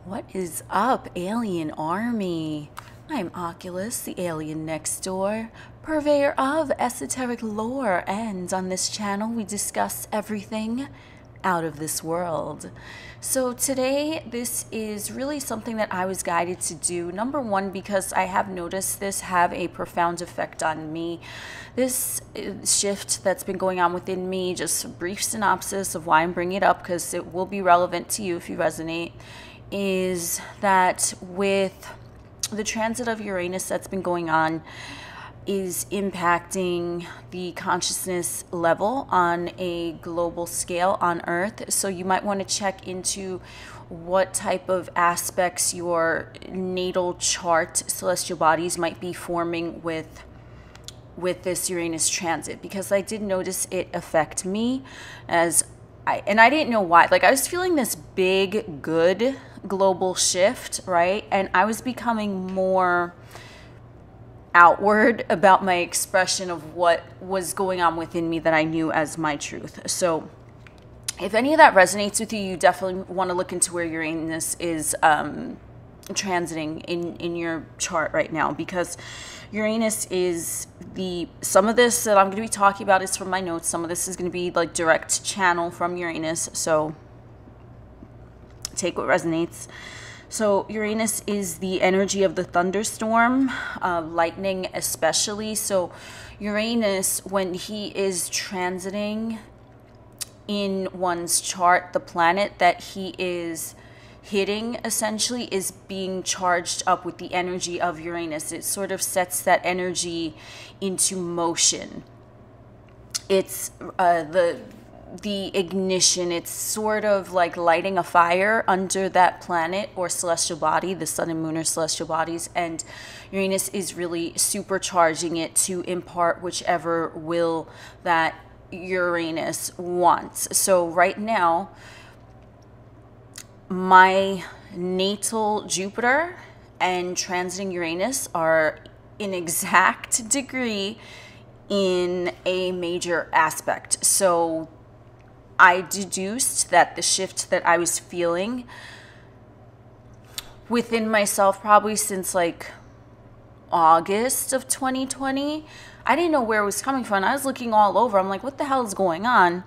What is up, alienARMy? I'm Oculus, the alien next door, purveyor of esoteric lore, and on this channel we discuss everything out of this world. So today, this is really something that I was guided to do. Number one, because I have noticed this have a profound effect on me. This shift that's been going on within me, just a brief synopsis of why I'm bringing it up, because it will be relevant to you if you resonate, is that with the transit of Uranus that's been going on is impacting the consciousness level on a global scale on Earth. So you might want to check into what type of aspects your natal chart celestial bodies might be forming with this Uranus transit, because I did notice it affect me as I didn't know why. Like, I was feeling this big, good global shift, right? And I was becoming more outward about my expression of what was going on within me that I knew as my truth. So if any of that resonates with you, you definitely want to look into where Uranus is transiting in your chart right now, because Uranus is some of this that I'm going to be talking about is from my notes. Some of this is going to be like direct channel from Uranus, so take what resonates. So Uranus is the energy of the thunderstorm, lightning especially. So Uranus, when he is transiting in one's chart, the planet that he is hitting essentially is being charged up with the energy of Uranus. It sort of sets that energy into motion. It's the ignition. It's sort of like lighting a fire under that planet or celestial body, the sun and moon are celestial bodies, and Uranus is really supercharging it to impart whichever will that Uranus wants. So right now, my natal Jupiter and transiting Uranus are in exact degree in a major aspect. So I deduced that the shift that I was feeling within myself probably since like August of 2020, I didn't know where it was coming from. I was looking all over. I'm like, what the hell is going on?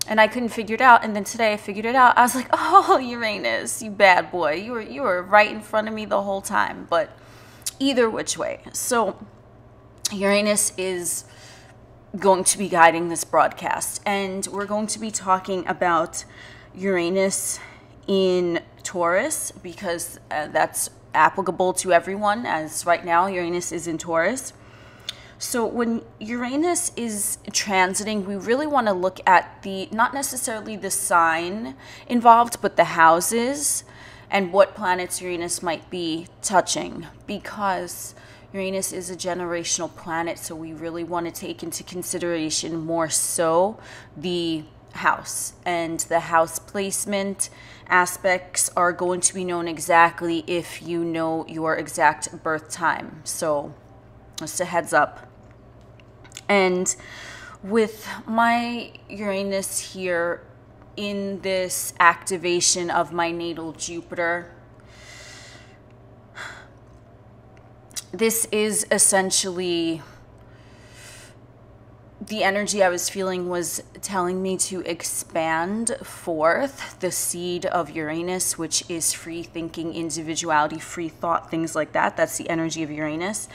And I couldn't figure it out. And then today I figured it out. I was like, oh, Uranus, you bad boy. You were right in front of me the whole time. But either which way. So Uranus is going to be guiding this broadcast. And we're going to be talking about Uranus in Taurus, because that's applicable to everyone, as right now Uranus is in Taurus. So when Uranus is transiting, we really want to look at not necessarily the sign involved, but the houses and what planets Uranus might be touching, because Uranus is a generational planet. So we really want to take into consideration more so the house, and the house placement aspects are going to be known exactly if you know your exact birth time. So just a heads up. And with my Uranus here in this activation of my natal Jupiter, this is essentially the energy I was feeling was telling me to expand forth the seed of Uranus, which is free thinking, individuality, free thought, things like that. That's the energy of Uranus.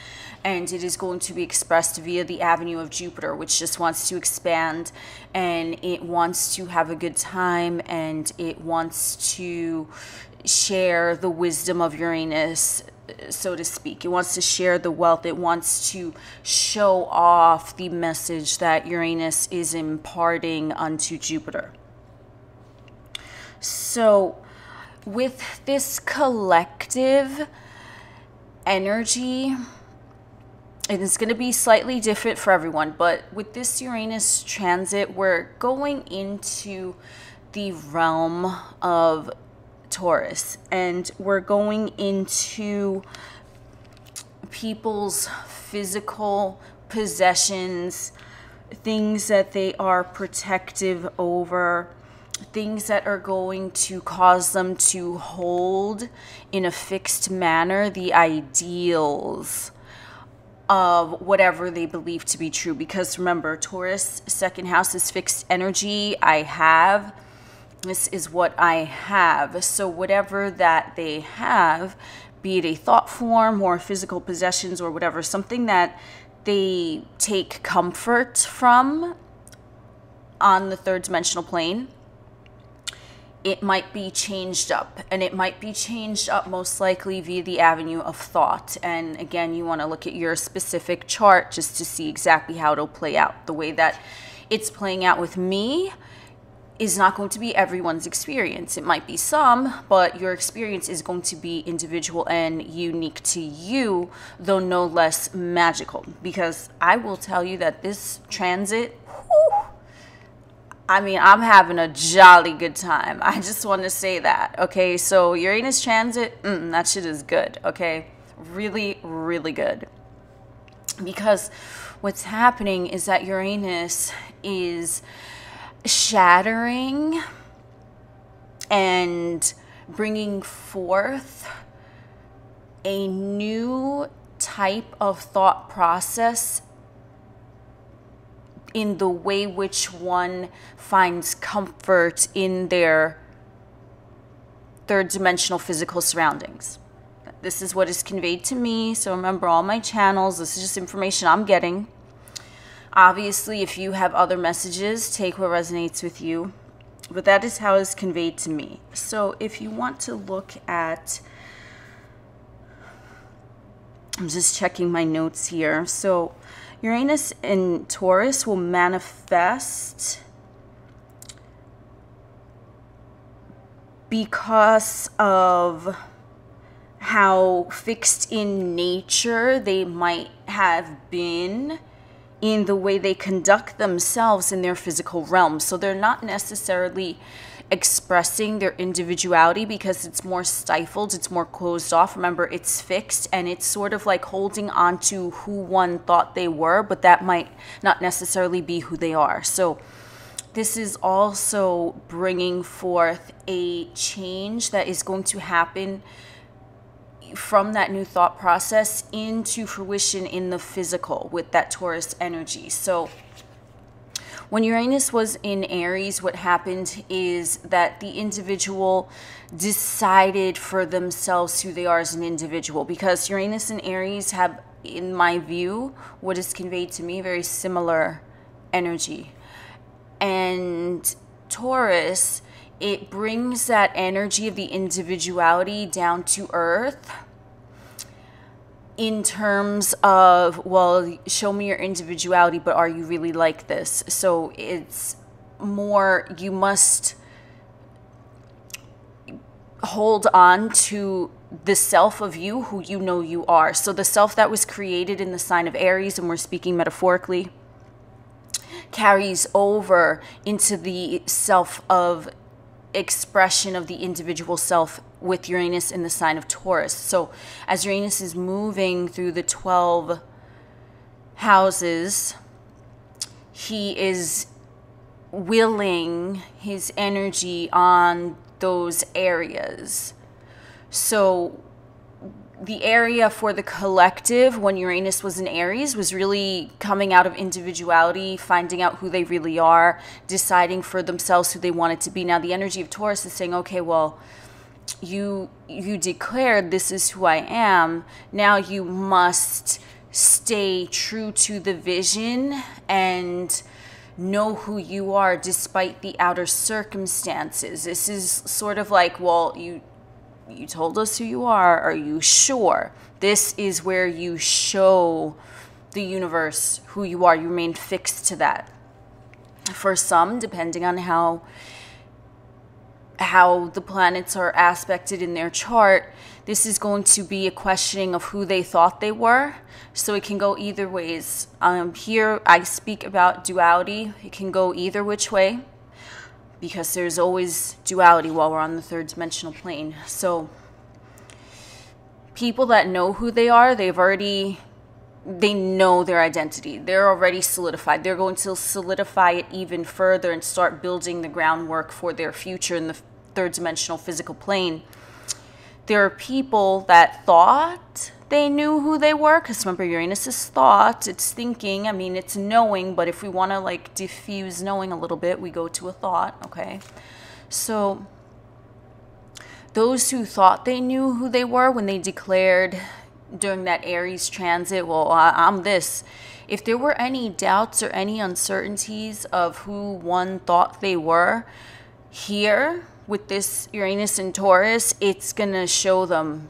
And it is going to be expressed via the avenue of Jupiter, which just wants to expand, and it wants to have a good time, and it wants to share the wisdom of Uranus, so to speak. It wants to share the wealth. It wants to show off the message that Uranus is imparting unto Jupiter. So with this collective energy, it is going to be slightly different for everyone, but with this Uranus transit, we're going into the realm of Taurus, and we're going into people's physical possessions, things that they are protective over, things that are going to cause them to hold in a fixed manner the ideals of whatever they believe to be true. Because remember, Taurus second house is fixed energy. This is what I have. So whatever that they have, be it a thought form or physical possessions or whatever, something that they take comfort from on the third dimensional plane, it might be changed up, and it might be changed up most likely via the avenue of thought. And again, you want to look at your specific chart just to see exactly how it'll play out. The way that it's playing out with me is not going to be everyone's experience. It might be some, but your experience is going to be individual and unique to you, though no less magical. Because I will tell you that this transit, I mean, I'm having a jolly good time. I just want to say that, okay? So Uranus transit, that shit is good, okay? Really, really good. Because what's happening is that Uranus is shattering and bringing forth a new type of thought process in the way which one finds comfort in their third dimensional physical surroundings. This is what is conveyed to me. So remember, all my channels, this is just information I'm getting. Obviously, if you have other messages, take what resonates with you. But that is how it's conveyed to me. So if you want to look at, I'm just checking my notes here. So Uranus in Taurus will manifest because of how fixed in nature they might have been in the way they conduct themselves in their physical realm. So they're not necessarily expressing their individuality because it's more stifled, it's more closed off. Remember, it's fixed, and it's sort of like holding on to who one thought they were, but that might not necessarily be who they are. So this is also bringing forth a change that is going to happen from that new thought process into fruition in the physical with that Taurus energy. So when Uranus was in Aries, what happened is that the individual decided for themselves who they are as an individual, because Uranus and Aries have, in my view, what is conveyed to me, very similar energy. And Taurus, it brings that energy of the individuality down to earth in terms of, well, show me your individuality, but are you really like this? So it's more, you must hold on to the self of you, who you know you are. So the self that was created in the sign of Aries, and we're speaking metaphorically, carries over into the self of expression of the individual self with Uranus in the sign of Taurus. So as Uranus is moving through the 12 houses, he is willing his energy on those areas. So the area for the collective when Uranus was in Aries was really coming out of individuality, finding out who they really are, deciding for themselves who they wanted to be. Now the energy of Taurus is saying, okay, well, you declared this is who I am. Now you must stay true to the vision and know who you are despite the outer circumstances. This is sort of like, well, you told us who you are you sure? This is where you show the universe who you are. You remain fixed to that. For some, depending on how the planets are aspected in their chart, this is going to be a questioning of who they thought they were. So it can go either ways. Here I speak about duality. It can go either which way, because there's always duality while we're on the third dimensional plane. So people that know who they are, they've already they know their identity. They're already solidified. They're going to solidify it even further and start building the groundwork for their future in the third dimensional physical plane. There are people that thought they knew who they were, because remember, Uranus is thought, it's thinking, I mean, it's knowing, but if we want to like diffuse knowing a little bit, we go to a thought, okay? So those who thought they knew who they were when they declared during that Aries transit, well, I'm this. If there were any doubts or any uncertainties of who one thought they were, here with this Uranus and Taurus, it's going to show them,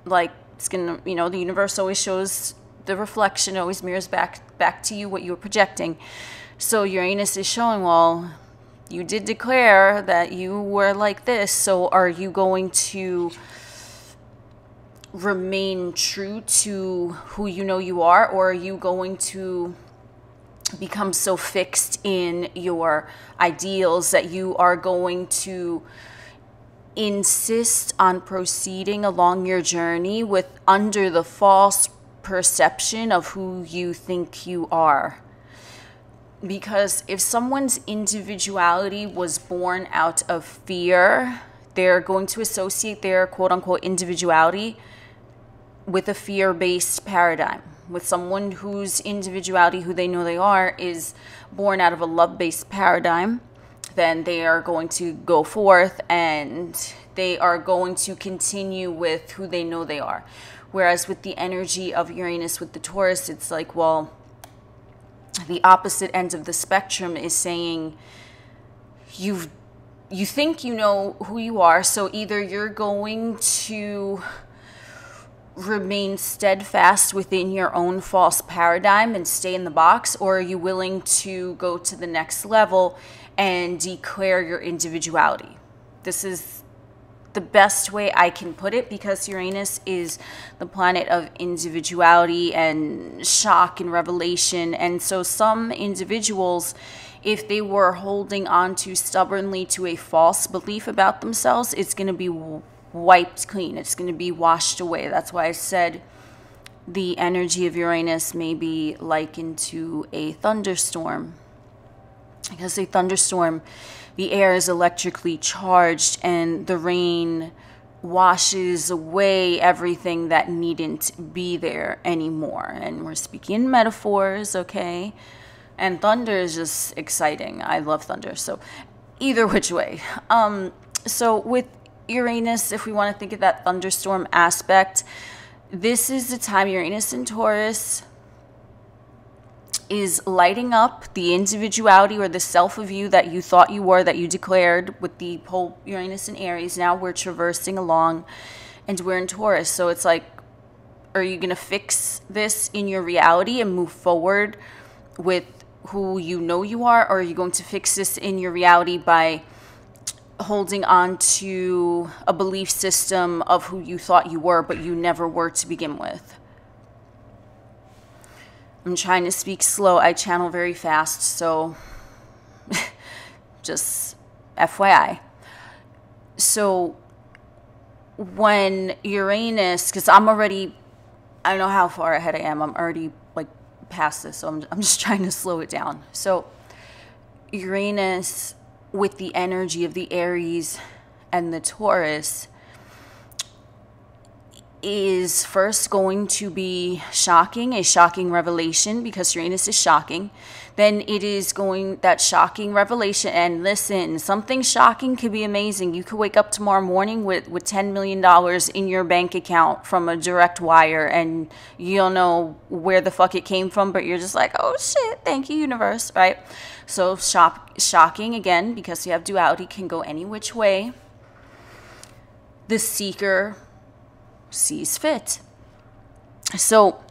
like, it's going to, you know, the universe always shows the reflection, always mirrors back to you what you were projecting. So Uranus is showing, well, you did declare that you were like this, so are you going to remain true to who you know you are, or are you going to become so fixed in your ideals that you are going to insist on proceeding along your journey with under the false perception of who you think you are? Because if someone's individuality was born out of fear, they're going to associate their quote-unquote individuality with a fear-based paradigm. With someone whose individuality, who they know they are, is born out of a love-based paradigm, then they are going to go forth and they are going to continue with who they know they are. Whereas with the energy of Uranus with the Taurus, it's like, well, the opposite end of the spectrum is saying you think you know who you are, so either you're going to remain steadfast within your own false paradigm and stay in the box, or are you willing to go to the next level and declare your individuality? This is the best way I can put it, because Uranus is the planet of individuality and shock and revelation. And so some individuals, if they were holding on to stubbornly to a false belief about themselves, it's going to be wiped clean. It's going to be washed away. That's why I said the energy of Uranus may be likened to a thunderstorm. Because a thunderstorm, the air is electrically charged and the rain washes away everything that needn't be there anymore. And we're speaking in metaphors, okay? And thunder is just exciting. I love thunder. So either which way. So with Uranus, if we want to think of that thunderstorm aspect, this is the time Uranus and Taurus is lighting up the individuality or the self of you that you thought you were, that you declared with the whole Uranus and Aries. Now we're traversing along and we're in Taurus. So it's like, are you going to fix this in your reality and move forward with who you know you are? Or are you going to fix this in your reality by holding on to a belief system of who you thought you were, but you never were to begin with? I'm trying to speak slow. I channel very fast, so just FYI. So when Uranus, because I'm already, I don't know how far ahead I am. I'm already like past this, so I'm just trying to slow it down. So Uranus with the energy of the Aries and the Taurus is first going to be shocking, a shocking revelation, because Uranus is shocking. Then it is going, that shocking revelation, and listen, something shocking could be amazing. You could wake up tomorrow morning with $10 million in your bank account from a direct wire, and you don't know where the fuck it came from, but you're just like, oh shit, thank you, universe, right? So shocking, again, because you have duality, can go any which way. The seeker sees fit. So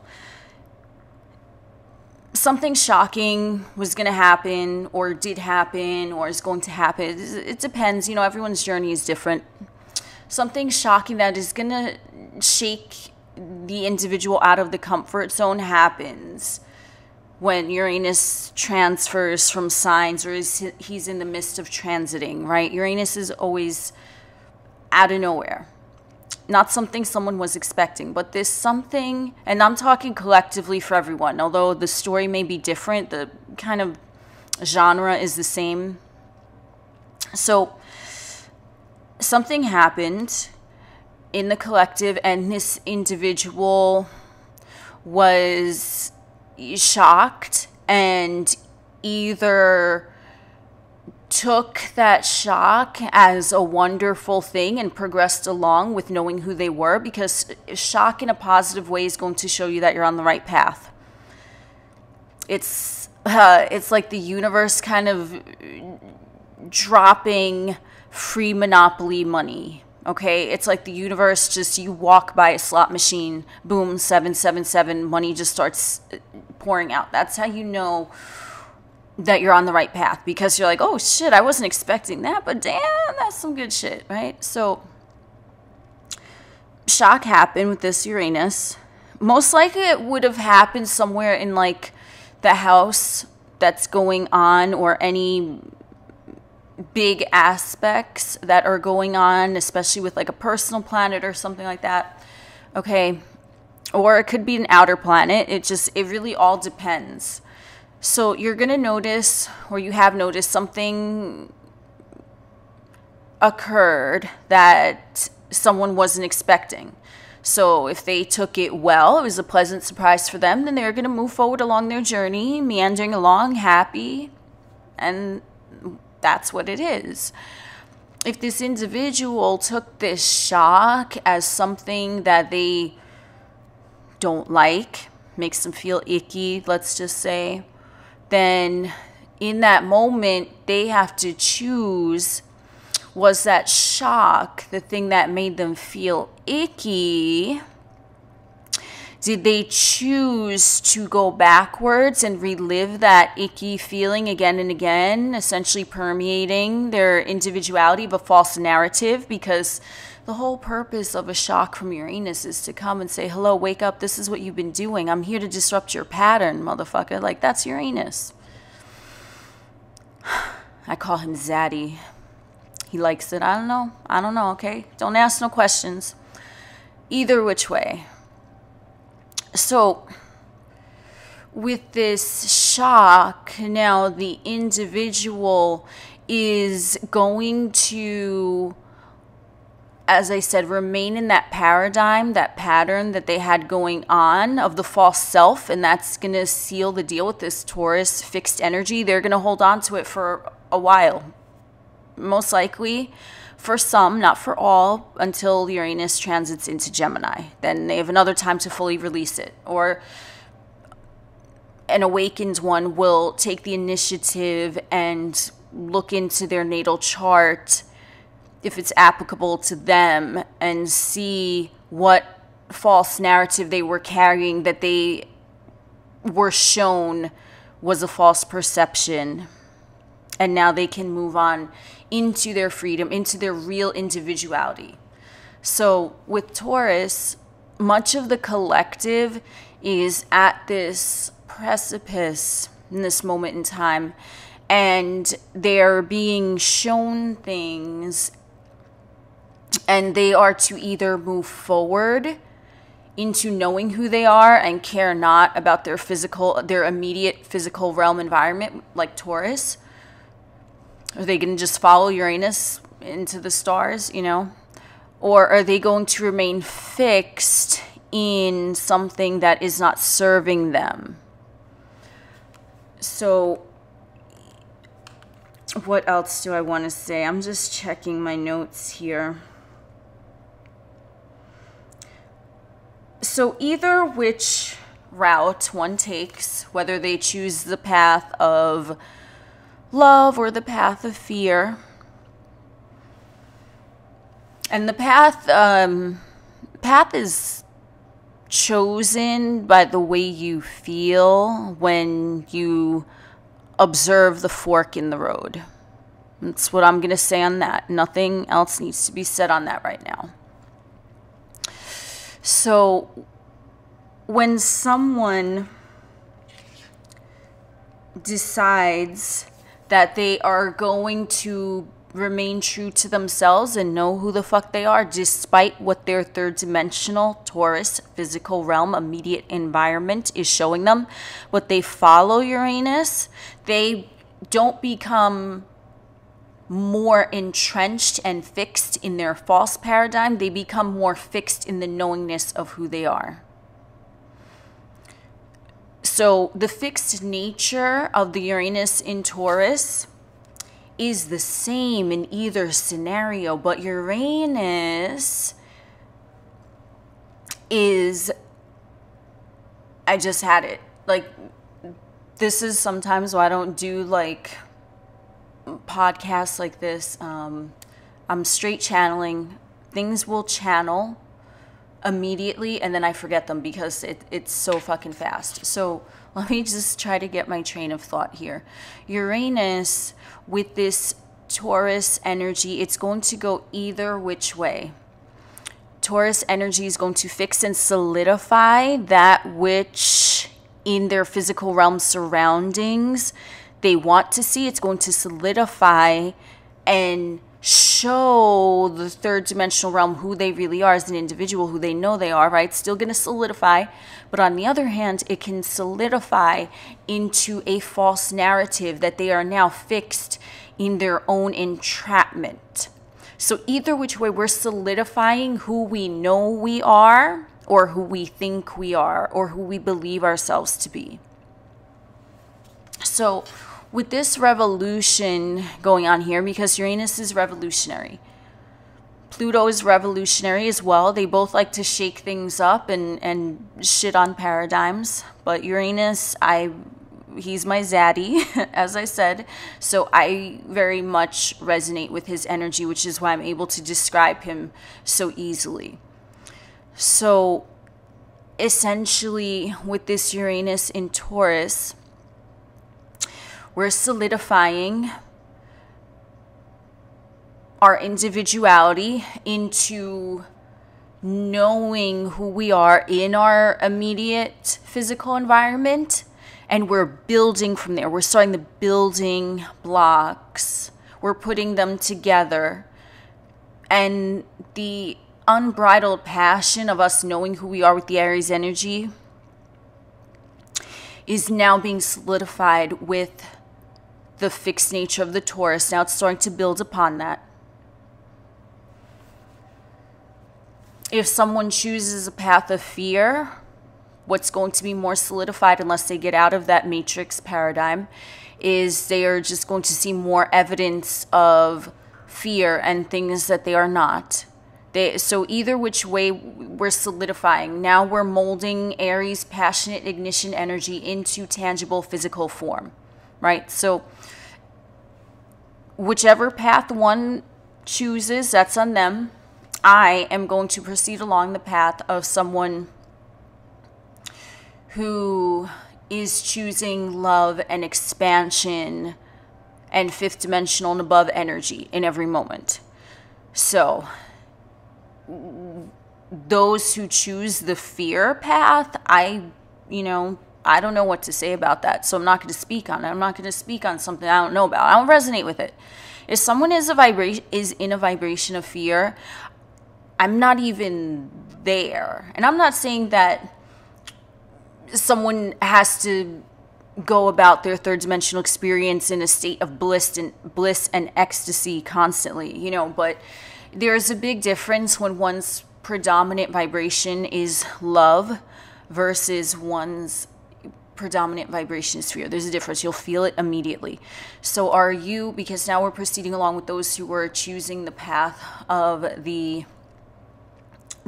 something shocking was going to happen, or did happen, or is going to happen. It depends. You know, everyone's journey is different. Something shocking that is going to shake the individual out of the comfort zone happens when Uranus transfers from signs, or he's in the midst of transiting, right? Uranus is always out of nowhere. not something someone was expecting, but this something, and I'm talking collectively for everyone, although the story may be different, the kind of genre is the same. So something happened in the collective, and this individual was shocked and either took that shock as a wonderful thing and progressed along with knowing who they were, because shock in a positive way is going to show you that you're on the right path. It's like the universe kind of dropping free monopoly money. Okay, it's like the universe just, you walk by a slot machine, boom, 777, money just starts pouring out. That's how you know that you're on the right path, because you're like, oh shit, I wasn't expecting that, but damn, that's some good shit, right? So shock happened with this Uranus. Most likely it would have happened somewhere in like the house that's going on, or any big aspects that are going on, especially with like a personal planet or something like that. Okay, or it could be an outer planet. It really all depends. So you're gonna notice, or you have noticed, something occurred that someone wasn't expecting. So if they took it well, it was a pleasant surprise for them, then they're gonna move forward along their journey, meandering along, happy, and that's what it is. If this individual took this shock as something that they don't like, makes them feel icky, let's just say, then in that moment they have to choose, was that shock the thing that made them feel icky? Did they choose to go backwards and relive that icky feeling again and again, essentially permeating their individuality of a false narrative? Because the whole purpose of a shock from Uranus is to come and say, hello, wake up, this is what you've been doing. I'm here to disrupt your pattern, motherfucker. Like, that's Uranus. I call him Zaddy. He likes it. I don't know, okay? Don't ask no questions. Either which way. So with this shock, now the individual is going to, as I said, remain in that paradigm, that pattern that they had going on of the false self, and that's going to seal the deal with this Taurus fixed energy. They're going to hold on to it for a while, most likely. For some, not for all, until Uranus transits into Gemini. Then they have another time to fully release it. Or an awakened one will take the initiative and look into their natal chart, if it's applicable to them, and see what false narrative they were carrying that they were shown was a false perception. And now they can move on into their freedom, into their real individuality. So with Taurus, much of the collective is at this precipice in this moment in time, and they're being shown things, and they are to either move forward into knowing who they are and care not about their immediate physical realm environment, like Taurus. Are they going to just follow Uranus into the stars, you know? Or are they going to remain fixed in something that is not serving them? So what else do I want to say? I'm just checking my notes here. So either which route one takes, whether they choose the path of love or the path of fear, and the path is chosen by the way you feel when you observe the fork in the road. That's what I'm going to say on that. Nothing else needs to be said on that right now. So when someone decides that they are going to remain true to themselves and know who the fuck they are, despite what their third dimensional Taurus physical realm immediate environment is showing them. What they follow Uranus, they don't become more entrenched and fixed in their false paradigm. They become more fixed in the knowingness of who they are. So the fixed nature of the Uranus in Taurus is the same in either scenario, but Uranus is, I just had it. Like, this is sometimes why I don't do like podcasts like this. I'm straight channeling. Things will channel immediately and then I forget them because it's so fucking fast. So let me just try to get my train of thought here. Uranus with this Taurus energy, it's going to go either which way. Taurus energy is going to fix and solidify that which in their physical realm surroundings they want to see. It's going to solidify and show the third dimensional realm who they really are as an individual, who they know they are, right? Still going to solidify. But on the other hand, it can solidify into a false narrative that they are now fixed in their own entrapment. So either which way, we're solidifying who we know we are, or who we think we are, or who we believe ourselves to be. So with this revolution going on here, because Uranus is revolutionary, Pluto is revolutionary as well. They both like to shake things up and shit on paradigms. But Uranus, he's my zaddy, as I said. So I very much resonate with his energy, which is why I'm able to describe him so easily. So essentially, with this Uranus in Taurus, we're solidifying our individuality into knowing who we are in our immediate physical environment, and we're building from there. We're starting the building blocks. We're putting them together. And the unbridled passion of us knowing who we are with the Aries energy is now being solidified with the fixed nature of the Taurus. Now it's starting to build upon that. If someone chooses a path of fear, what's going to be more solidified unless they get out of that matrix paradigm is they are just going to see more evidence of fear and things that they are not. So either which way, we're solidifying. Now we're molding Aries passionate ignition energy into tangible physical form, right? So whichever path one chooses, that's on them. I am going to proceed along the path of someone who is choosing love and expansion and fifth dimensional and above energy in every moment. So those who choose the fear path, I don't know what to say about that. So I'm not going to speak on it. I'm not going to speak on something I don't know about. I don't resonate with it. If someone is in a vibration of fear, I'm not even there. And I'm not saying that someone has to go about their third dimensional experience in a state of bliss and ecstasy constantly, but there's a big difference when one's predominant vibration is love versus one's predominant vibration is fear. There's a difference. You'll feel it immediately. So are you, because now we're proceeding along with those who are choosing the path of the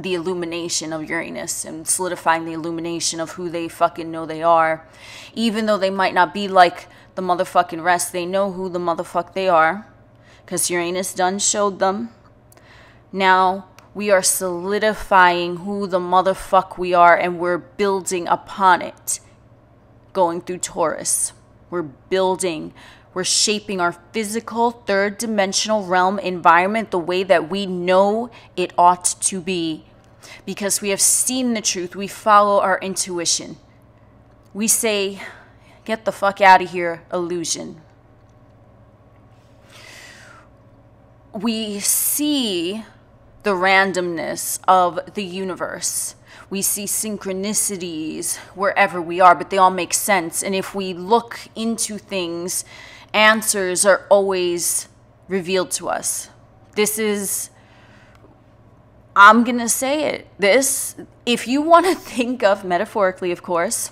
illumination of Uranus and solidifying the illumination of who they fucking know they are. Even though they might not be like the motherfucking rest, they know who the motherfuck they are because Uranus done showed them. Now we are solidifying who the motherfuck we are, and we're building upon it going through Taurus. We're building, we're shaping our physical third dimensional realm environment the way that we know it ought to be, because we have seen the truth. We follow our intuition. We say, get the fuck out of here, illusion. we see the randomness of the universe. We see synchronicities wherever we are, but they all make sense. And if we look into things, answers are always revealed to us. This is, I'm going to say it. This, if you want to think of, metaphorically, of course,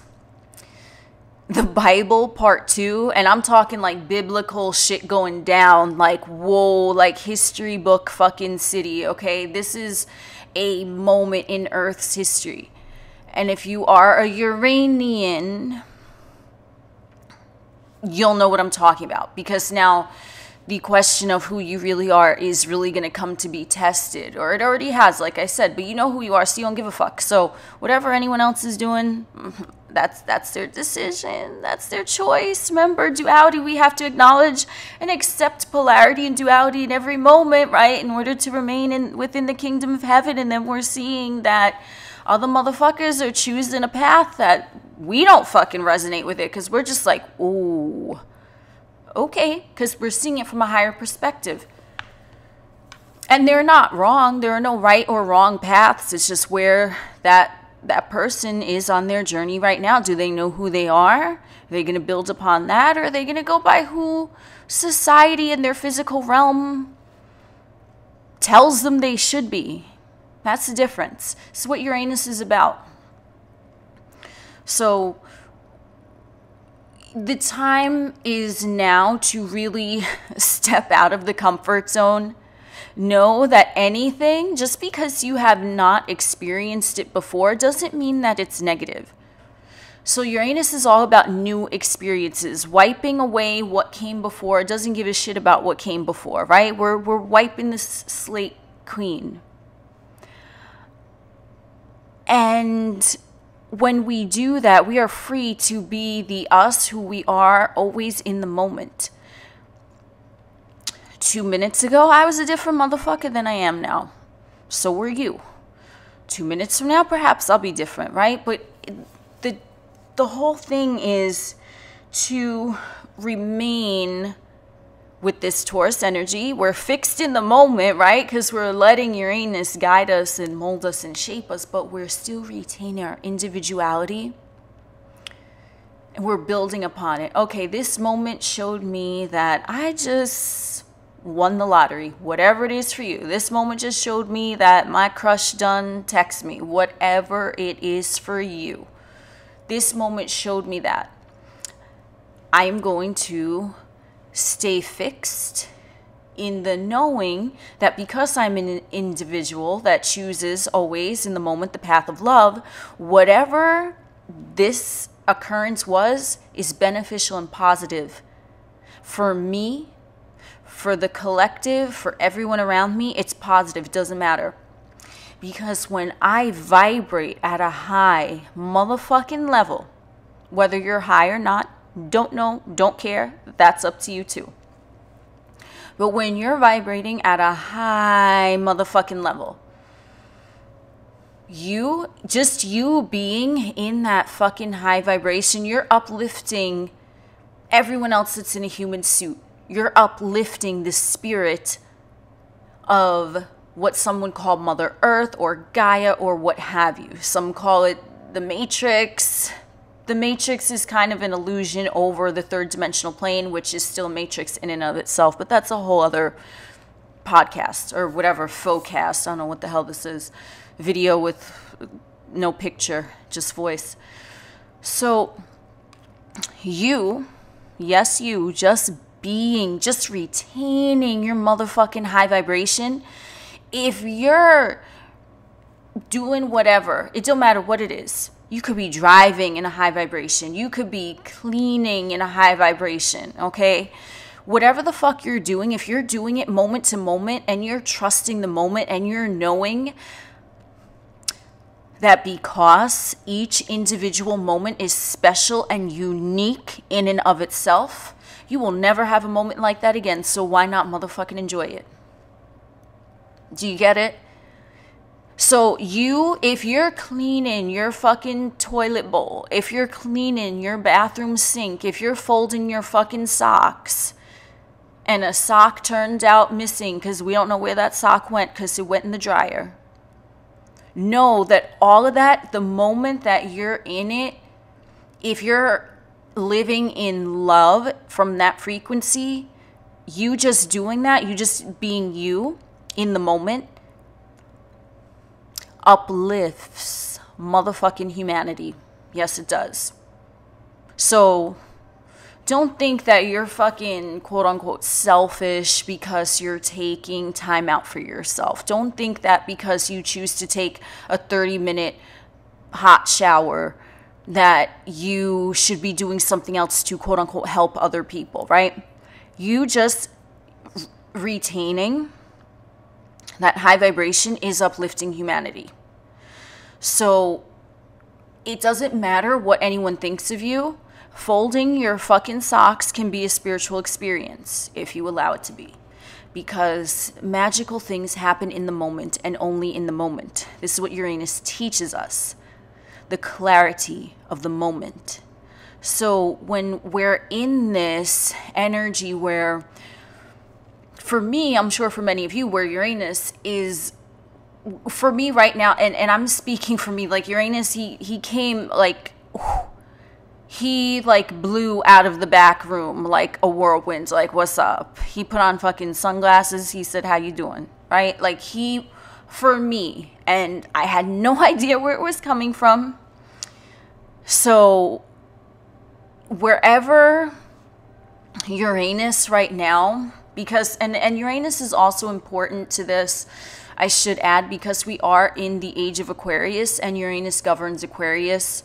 the Bible part 2, and I'm talking like biblical shit going down, like, whoa, like history book fucking city, okay? This is a moment in Earth's history. And if you are a Uranian, you'll know what I'm talking about, because now the question of who you really are is really going to come to be tested, or it already has, like I said, but you know who you are, so you don't give a fuck. So whatever anyone else is doing, that's their decision, that's their choice. Remember, duality, we have to acknowledge and accept polarity and duality in every moment, right, in order to remain within the kingdom of heaven. And then we're seeing that other motherfuckers are choosing a path that we don't fucking resonate with it, because we're just like, ooh, okay, because we're seeing it from a higher perspective. And they're not wrong. There are no right or wrong paths. It's just where that person is on their journey right now. Do they know who they are? Are they going to build upon that? Or are they going to go by who society and their physical realm tells them they should be? That's the difference. This is what Uranus is about. So the time is now to really step out of the comfort zone. Know that anything, just because you have not experienced it before, doesn't mean that it's negative. So Uranus is all about new experiences, wiping away what came before. It doesn't give a shit about what came before, right? We're wiping this slate clean. And when we do that, we are free to be the us who we are, always in the moment. 2 minutes ago, I was a different motherfucker than I am now. So were you. 2 minutes from now, perhaps I'll be different, right? But the whole thing is to remain with this Taurus energy. We're fixed in the moment, right? Because we're letting Uranus guide us and mold us and shape us, but we're still retaining our individuality. And we're building upon it. Okay, this moment showed me that I just won the lottery, whatever it is for you. This moment just showed me that my crush done text me, whatever it is for you. This moment showed me that. I am going to stay fixed in the knowing that because I'm an individual that chooses always in the moment the path of love, whatever this occurrence was is beneficial and positive for me, for the collective, for everyone around me. It's positive. It doesn't matter. Because when I vibrate at a high motherfucking level, whether you're high or not, don't know, don't care, that's up to you too. But when you're vibrating at a high motherfucking level, you being in that fucking high vibration, you're uplifting everyone else that's in a human suit. You're uplifting the spirit of what someone called Mother Earth or Gaia or what have you. Some call it the Matrix. The Matrix is kind of an illusion over the third dimensional plane, which is still a matrix in and of itself. But that's a whole other podcast or whatever, faux-cast. I don't know what the hell this is. Video with no picture, just voice. So you, yes, you, just being, just retaining your motherfucking high vibration. If you're doing whatever, it don't matter what it is. You could be driving in a high vibration. You could be cleaning in a high vibration, okay? Whatever the fuck you're doing, if you're doing it moment to moment and you're trusting the moment and you're knowing that because each individual moment is special and unique in and of itself, you will never have a moment like that again. So why not motherfucking enjoy it? Do you get it? So if you're cleaning your fucking toilet bowl, if you're cleaning your bathroom sink, if you're folding your fucking socks, and a sock turned out missing because we don't know where that sock went because it went in the dryer. Know that all of that, the moment that you're in it, if you're living in love from that frequency, you just doing that, you just being you in the moment, uplifts motherfucking humanity. Yes, it does. So don't think that you're fucking quote unquote selfish because you're taking time out for yourself. Don't think that because you choose to take a 30-minute hot shower that you should be doing something else to quote unquote help other people, right? You just retaining that high vibration is uplifting humanity. So it doesn't matter what anyone thinks of you. Folding your fucking socks can be a spiritual experience if you allow it to be. Because magical things happen in the moment and only in the moment. This is what Uranus teaches us. The clarity of the moment. So when we're in this energy where, for me, I'm sure for many of you, where Uranus is, for me right now, and I'm speaking for me, like Uranus, he came like, he like blew out of the back room like a whirlwind, like what's up? He put on fucking sunglasses, he said, how you doing? Right? Like he, for me, and I had no idea where it was coming from. So wherever Uranus right now, because, and Uranus is also important to this, I should add, because we are in the age of Aquarius and Uranus governs Aquarius.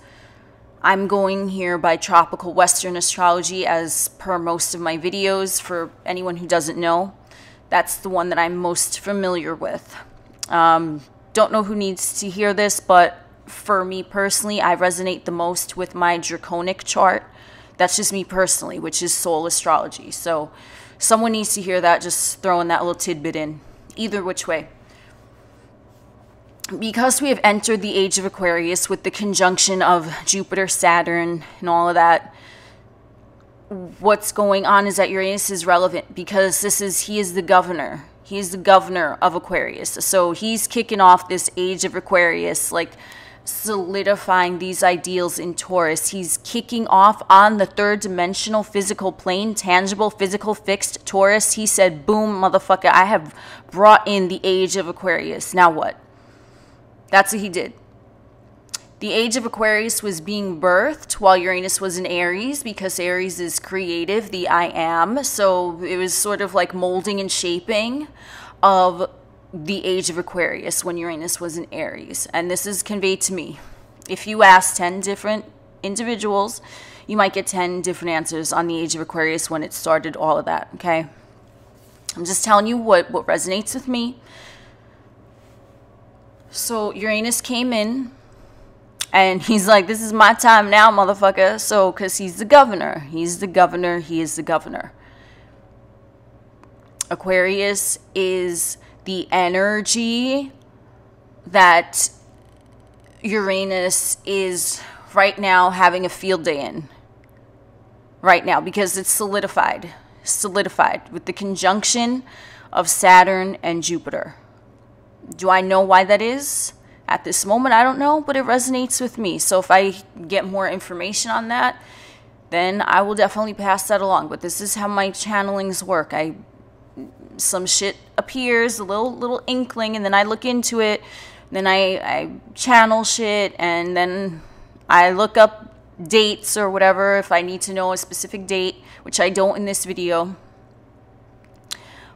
I'm going here by tropical Western astrology as per most of my videos. For anyone who doesn't know, that's the one that I'm most familiar with. Don't know who needs to hear this, but for me personally, I resonate the most with my draconic chart. That's just me personally, which is soul astrology. So someone needs to hear that, just throwing that little tidbit in. Either which way. Because we have entered the age of Aquarius with the conjunction of Jupiter, Saturn, and all of that, what's going on is that Uranus is relevant because he is the governor. He is the governor of Aquarius. So he's kicking off this age of Aquarius, like solidifying these ideals in Taurus. He's kicking off on the third dimensional physical plane, tangible, physical, fixed Taurus. He said, boom, motherfucker, I have brought in the age of Aquarius. Now what? That's what he did. The age of Aquarius was being birthed while Uranus was in Aries, because Aries is creative, the I am. So it was sort of like molding and shaping of the age of Aquarius when Uranus was in Aries. And this is conveyed to me. If you ask 10 different individuals, you might get 10 different answers on the age of Aquarius when it started, all of that, okay? I'm just telling you what resonates with me. So Uranus came in, and he's like, this is my time now, motherfucker. So, because he's the governor. He's the governor. He is the governor. Aquarius is the energy that Uranus is right now having a field day in. Right now, because it's solidified. Solidified with the conjunction of Saturn and Jupiter. Do I know why that is? At this moment, I don't know, but it resonates with me. So if I get more information on that, then I will definitely pass that along. But this is how my channelings work. Some shit appears, a little inkling, and then I look into it. Then I channel shit, and then I look up dates or whatever if I need to know a specific date, which I don't in this video.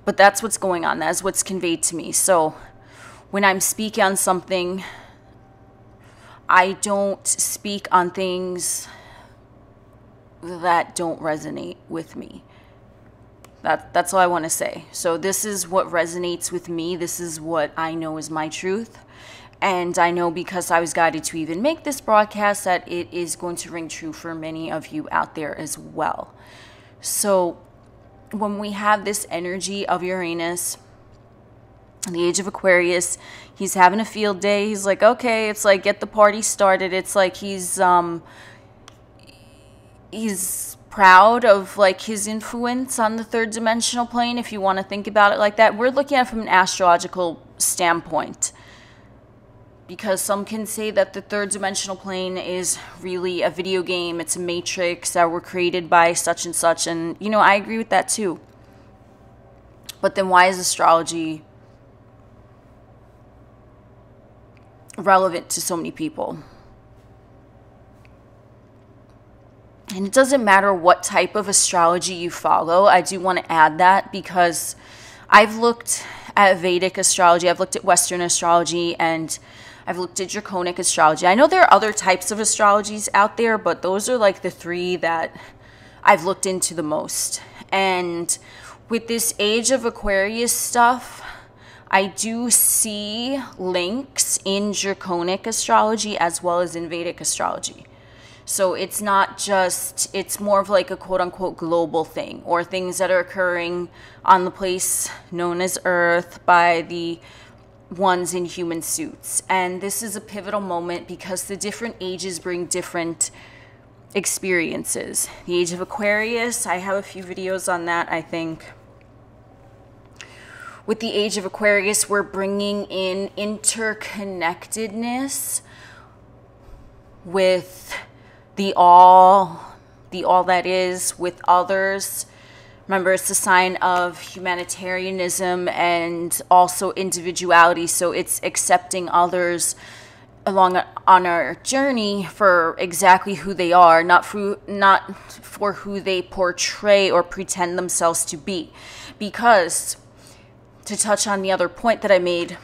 But that's what's going on. That's what's conveyed to me. So when I'm speaking on something, I don't speak on things that don't resonate with me. That's all I want to say. So this is what resonates with me. This is what I know is my truth. And I know, because I was guided to even make this broadcast, that it is going to ring true for many of you out there as well. So when we have this energy of Uranus, the age of Aquarius, he's having a field day. He's like, okay, it's like, get the party started. It's like he's proud of like his influence on the third dimensional plane, if you want to think about it like that. We're looking at it from an astrological standpoint, because some can say that the third dimensional plane is really a video game. It's a matrix that were created by such and such, and you know, I agree with that too. But then why is astrology relevant to so many people? And it doesn't matter what type of astrology you follow. I do want to add that, because I've looked at Vedic astrology, I've looked at Western astrology, and I've looked at Draconic astrology. I know there are other types of astrologies out there, but those are like the three that I've looked into the most. And with this Age of Aquarius stuff, I do see links in Draconic astrology as well as in Vedic astrology. So it's not just, it's more of like a quote-unquote global thing, or things that are occurring on the place known as Earth by the ones in human suits. And this is a pivotal moment because the different ages bring different experiences. The Age of Aquarius, I have a few videos on that, I think. With the Age of Aquarius, we're bringing in interconnectedness with the all that is, with others. Remember, it's a sign of humanitarianism and also individuality. So it's accepting others along on our journey for exactly who they are, not for who they portray or pretend themselves to be. Because, to touch on the other point that I made,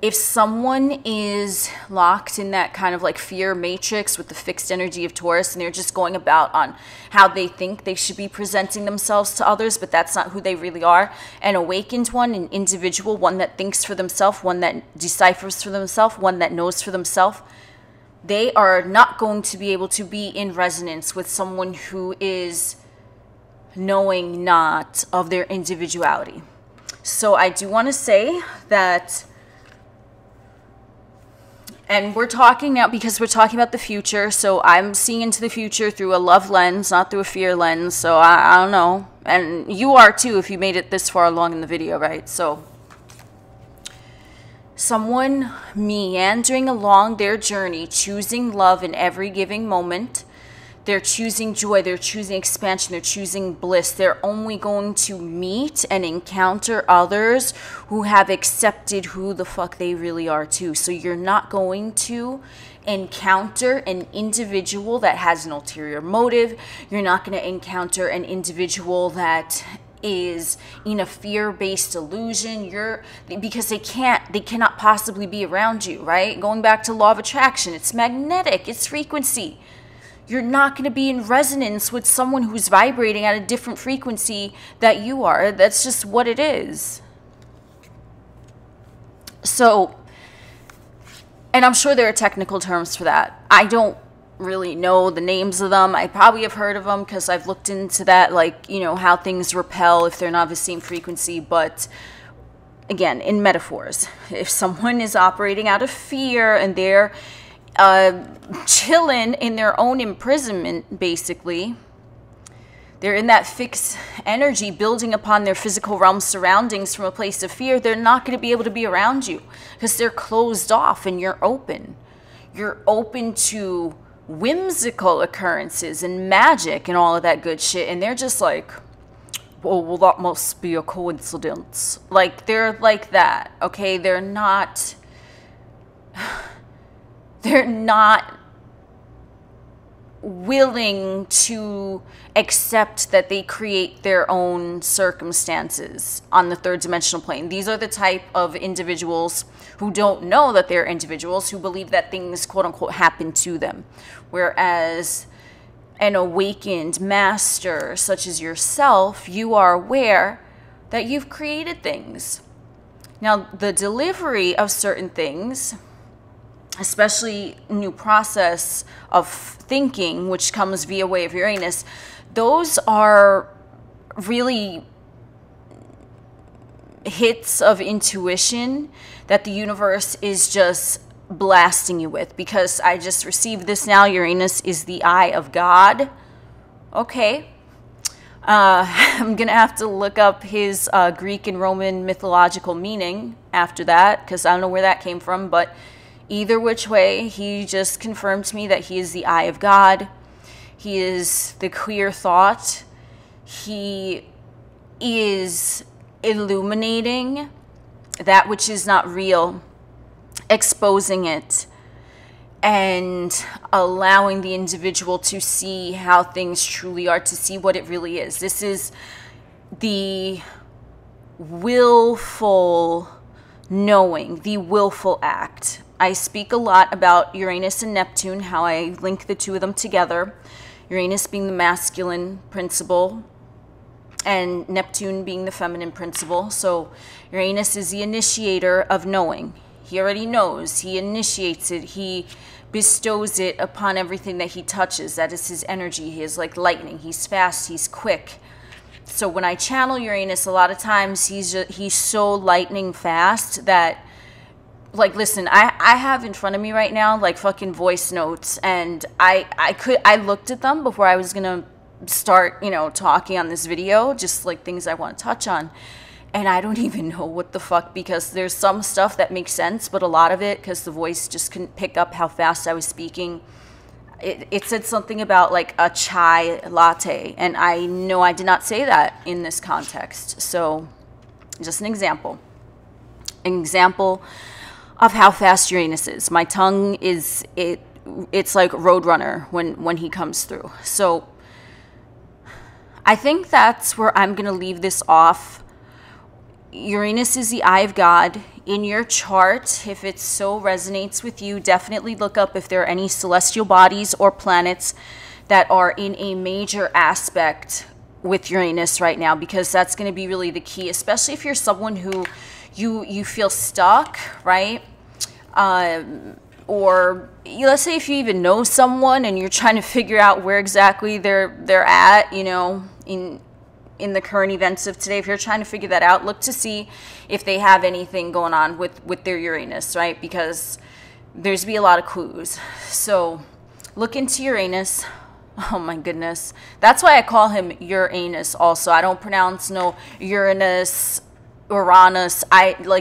if someone is locked in that kind of like fear matrix with the fixed energy of Taurus, and they're just going about on how they think they should be presenting themselves to others, but that's not who they really are, an awakened one, an individual, one that thinks for themselves, one that deciphers for themselves, one that knows for themselves, they are not going to be able to be in resonance with someone who is knowing not of their individuality. So I do want to say that, and we're talking now because we're talking about the future, so I'm seeing into the future through a love lens, not through a fear lens. So I don't know, and you are too if you made it this far along in the video, right? So someone meandering along their journey, choosing love in every giving moment. They're choosing joy, they're choosing expansion, they're choosing bliss. They're only going to meet and encounter others who have accepted who the fuck they really are too. So you're not going to encounter an individual that has an ulterior motive. You're not going to encounter an individual that is in a fear-based illusion. Because they cannot possibly be around you, right? Going back to law of attraction, it's magnetic, it's frequency. You're not going to be in resonance with someone who's vibrating at a different frequency that you are. That's just what it is. So, and I'm sure there are technical terms for that. I don't really know the names of them. I probably have heard of them because I've looked into that, like, you know, how things repel if they're not the same frequency. But again, in metaphors, if someone is operating out of fear and they're chilling in their own imprisonment, basically, they're in that fixed energy building upon their physical realm surroundings from a place of fear, they're not going to be able to be around you because they're closed off and you're open. You're open to whimsical occurrences and magic and all of that good shit, and they're just like, well, that must be a coincidence. Like, they're like that, okay? They're not willing to accept that they create their own circumstances on the third dimensional plane. These are the type of individuals who don't know that they're individuals, who believe that things, quote unquote, happen to them. Whereas an awakened master such as yourself, you are aware that you've created things. Now, the delivery of certain things, especially new process of thinking, which comes via way of Uranus, those are really hits of intuition that the universe is just blasting you with, because I just received this now. Uranus is the eye of God. Okay. I'm going to have to look up his Greek and Roman mythological meaning after that, because I don't know where that came from. But either which way, he just confirmed to me that he is the eye of God. He is the clear thought. He is illuminating that which is not real, exposing it, and allowing the individual to see how things truly are, to see what it really is. This is the willful knowing, the willful act. I speak a lot about Uranus and Neptune, how I link the two of them together. Uranus being the masculine principle and Neptune being the feminine principle. So Uranus is the initiator of knowing. He already knows. He initiates it. He bestows it upon everything that he touches. That is his energy. He is like lightning. He's fast. He's quick. So when I channel Uranus, a lot of times he's so lightning fast that, like, listen, I have in front of me right now like fucking voice notes, and I looked at them before I was gonna start, you know, talking on this video, just like things I want to touch on. And I don't even know what the fuck, because there's some stuff that makes sense, but a lot of it, because the voice just couldn't pick up how fast I was speaking, it said something about like a chai latte, and I know I did not say that in this context. So just an example of how fast Uranus is. My tongue is, it's like Roadrunner when he comes through. So I think that's where I'm going to leave this off. Uranus is the eye of God. In your chart, if it so resonates with you, definitely look up if there are any celestial bodies or planets that are in a major aspect with Uranus right now, because that's going to be really the key, especially if you're someone who you feel stuck, right? Or let's say if you even know someone and you're trying to figure out where exactly they're at, you know, in the current events of today. If you're trying to figure that out, look to see if they have anything going on with their Uranus, right? Because there's be a lot of clues. So look into Uranus. Oh my goodness. That's why I call him Uranus also. I don't pronounce no Uranus, Uranus.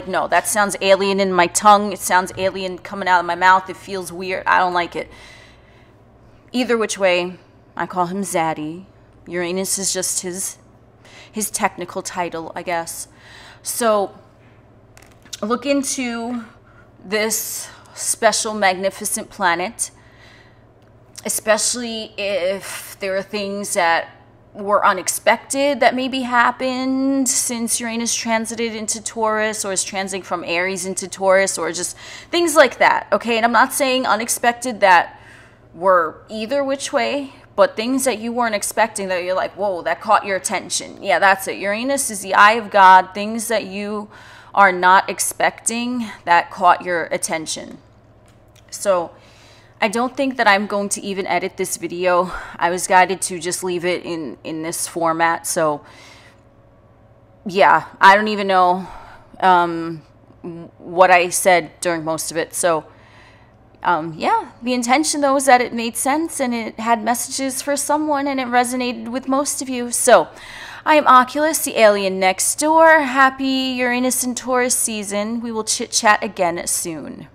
No, that sounds alien in my tongue. It sounds alien coming out of my mouth. It feels weird. I don't like it. Either which way, I call him Zaddy. Uranus is just his technical title, I guess. So look into this special, magnificent planet, especially if there are things that were unexpected that maybe happened since Uranus transited into Taurus, or is transiting from Aries into Taurus, or just things like that, okay? And I'm not saying unexpected that were either which way, but things that you weren't expecting that you're like, whoa, that caught your attention. Yeah, that's it. Uranus is the eye of God. Things that you are not expecting that caught your attention. So I don't think that I'm going to even edit this video. I was guided to just leave it in this format. So yeah, I don't even know what I said during most of it. So yeah, the intention though is that it made sense and it had messages for someone and it resonated with most of you. So I am Oculus, the alien next door. Happy Uranus and Taurus season. We will chit chat again soon.